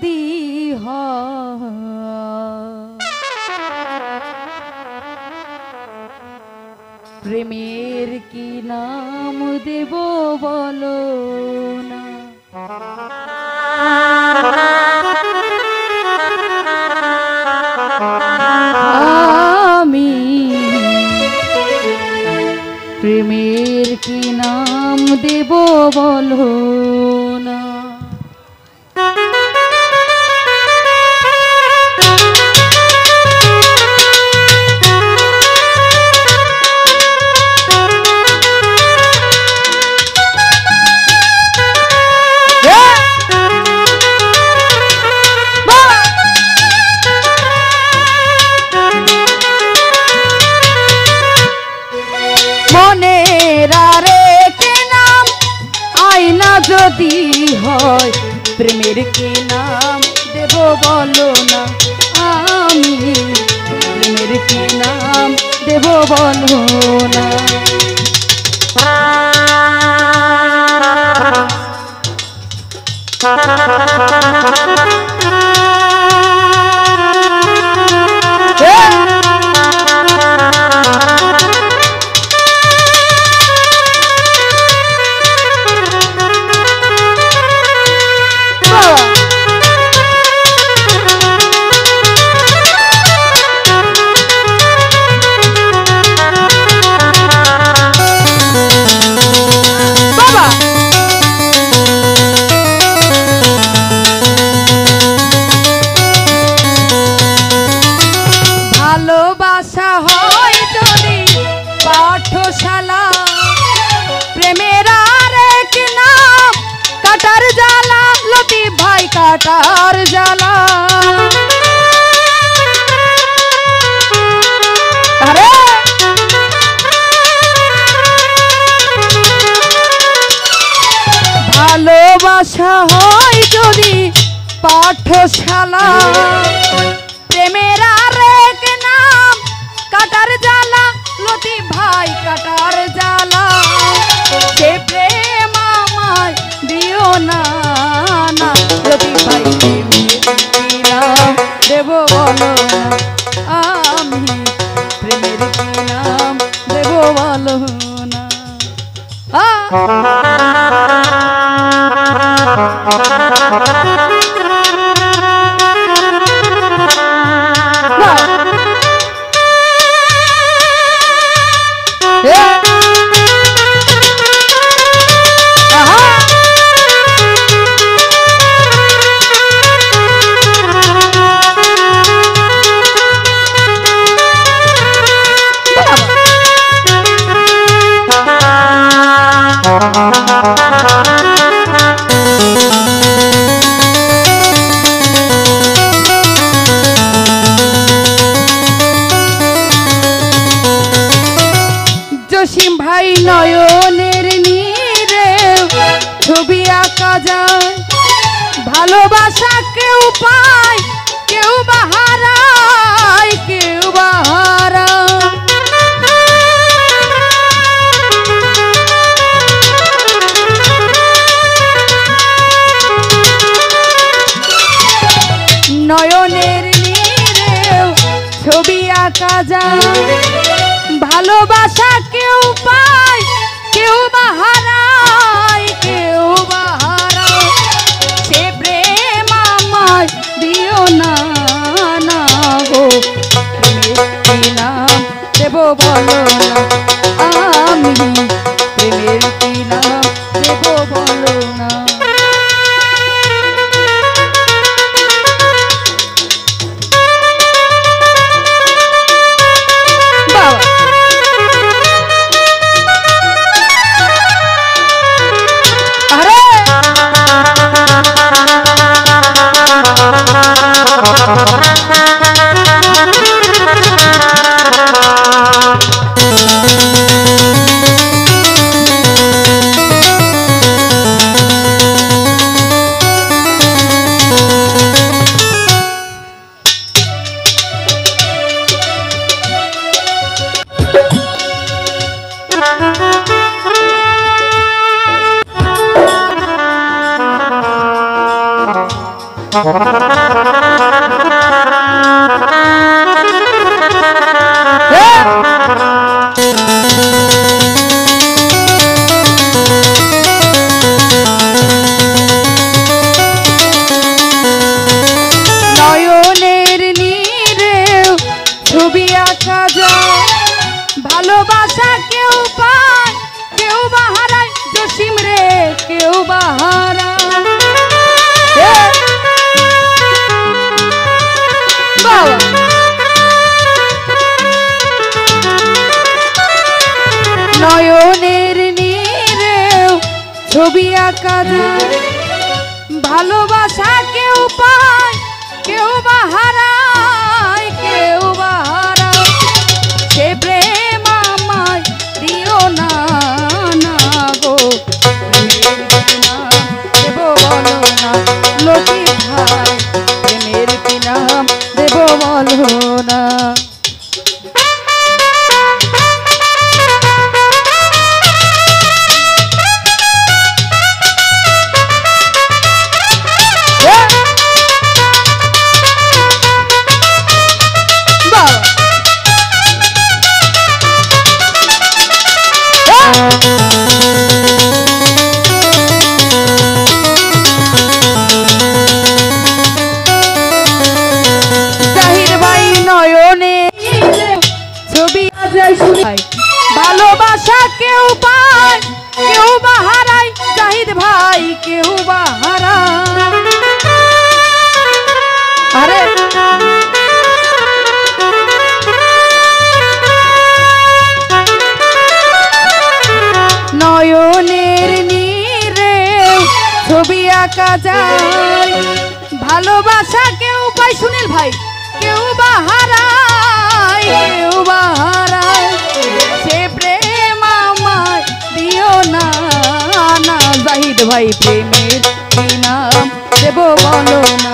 যদি প্রেমের কি নাম দেব বলো না। আমি প্রেমের কি নাম দেব বলো না। যদি হয় প্রেমের কি নাম দেব বলো না। আমি প্রেমের কি নাম দেব বলো না। ভালোবাসা হয় যদি পাঠশালা প্রেমের আরেক নাম কাটার জ্বালা। লতিফ ভাই কাটার জ্বালা। ভালোবাসা হয় যদি পাঠশালা প্রেমের আরেক নাম কাটার জ্বালা। লতিফ ভাই কাটার জ্বালা। সে প্রেম আমায় দিও না না। লতিফ ভাই প্রেমের নাম দেব বলো না। আমি প্রেমের কি নাম দেব বলো না। জসিম ভাই নয়নের নীরে ছবি আঁকা যায়। ভালোবাসা কেউ পায় কেউ বা হারায় কেউ বা হারায়। নয়নের নীরে ছবি আঁকা যায়। ভালোবাসা কেউ পায় কেউ বা হারায় কেউ বা হারায়। সে প্রেম আমায় দিও না না গো। প্রেমের কি নাম দেব বলো না। আমি প্রেমের কি নাম দেব বলো না। Ha ha ha. একা যায় ভালোবাসা কেউ পায় কেউ বা হারায় জসিম রে কেউ বা হারায় নয়নের নীরেও ছবি আঁকা যায় ভালোবাসা কেউ পায় কেউ বা হারায় কেউ বা হারায় সে প্রেম আমায় দিও না না গো দেব বলো না লোকে ভাই প্রেমের কি নাম দেব বলো না ভালোবাসা কেউ পায় কেউ বা হারায় জাহিদ ভাই কেউ বা হারায় আরে নয়নের নীরে ছবি আঁকা যায় ভালোবাসা কেউ পায় সুনীল ভাই কেউ বা হারায় কেউ বা হারায় সে প্রেম আমায় দিও না না জাহিদ ভাই প্রেমের কি নাম দেব বলো না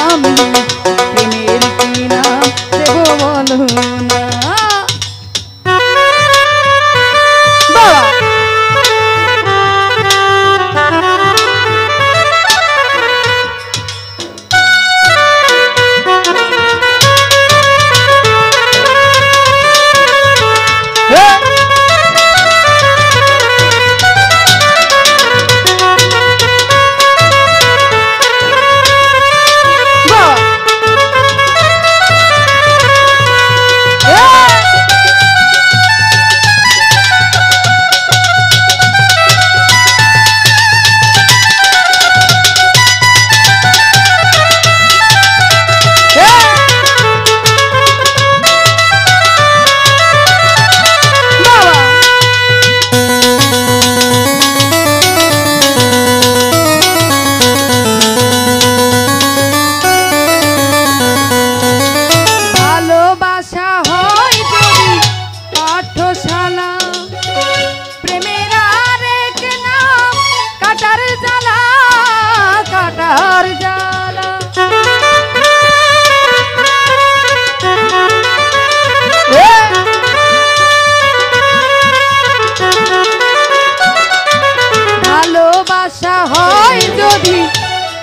আমি প্রেমের কি নাম দেব বলো না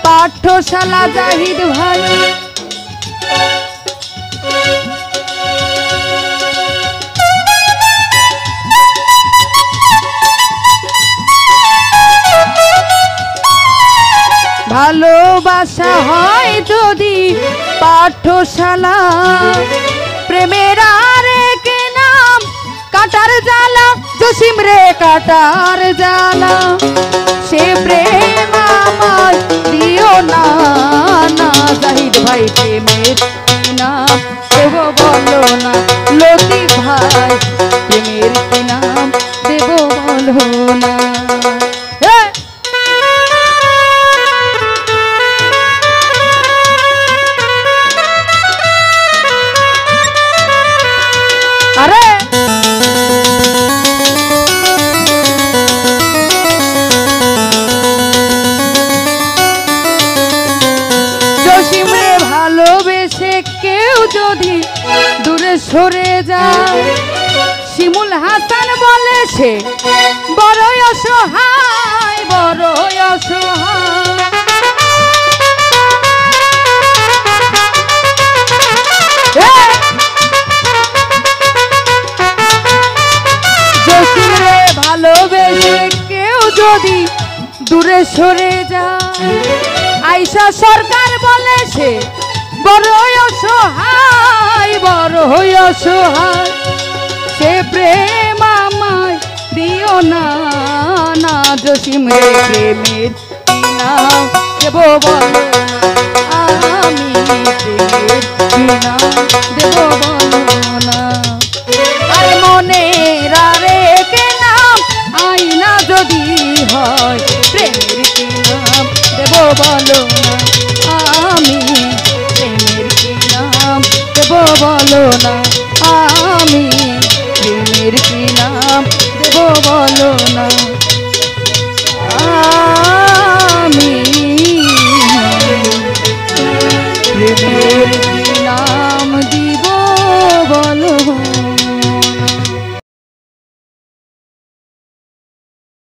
পাঠশালা জাহিদ ভাই ভালোবাসা হয় যদি পাঠশালা প্রেমের আরেক নাম কাটার জ্বালা জসিম রে কাটার জ্বালা সে প্রেম আমার দিও না না জাহিদ ভাই প্রেমের কি নাম দেব বলো না লতিফ ভাই প্রেমের কি নাম দেব বলো না আরে জসিমরে ভালোবেসে কেউ যদি দূরে সরে যায় শিমুল হাসান বলে সে বড়ই অসহায় বড়ই অসহায় জসিমরে ভালোবেসে কেউ যদি দূরে সরে যায় আয়শা সরকার বলে সে বড়ই অসহায় বড় হইয়া সোহায় সে প্রেম আমায় দিও না না জসিম রে প্রেমের কি নাম দেব বলো না আমি প্রেমের কি নাম দেব বলো না আর মনে রে কে নাম আইনা যদি হয় প্রেমের কি নাম দেব বলো না আমি প্রেমের কি নাম দেব বলো না আমি প্রেমের কি নাম দেব বলো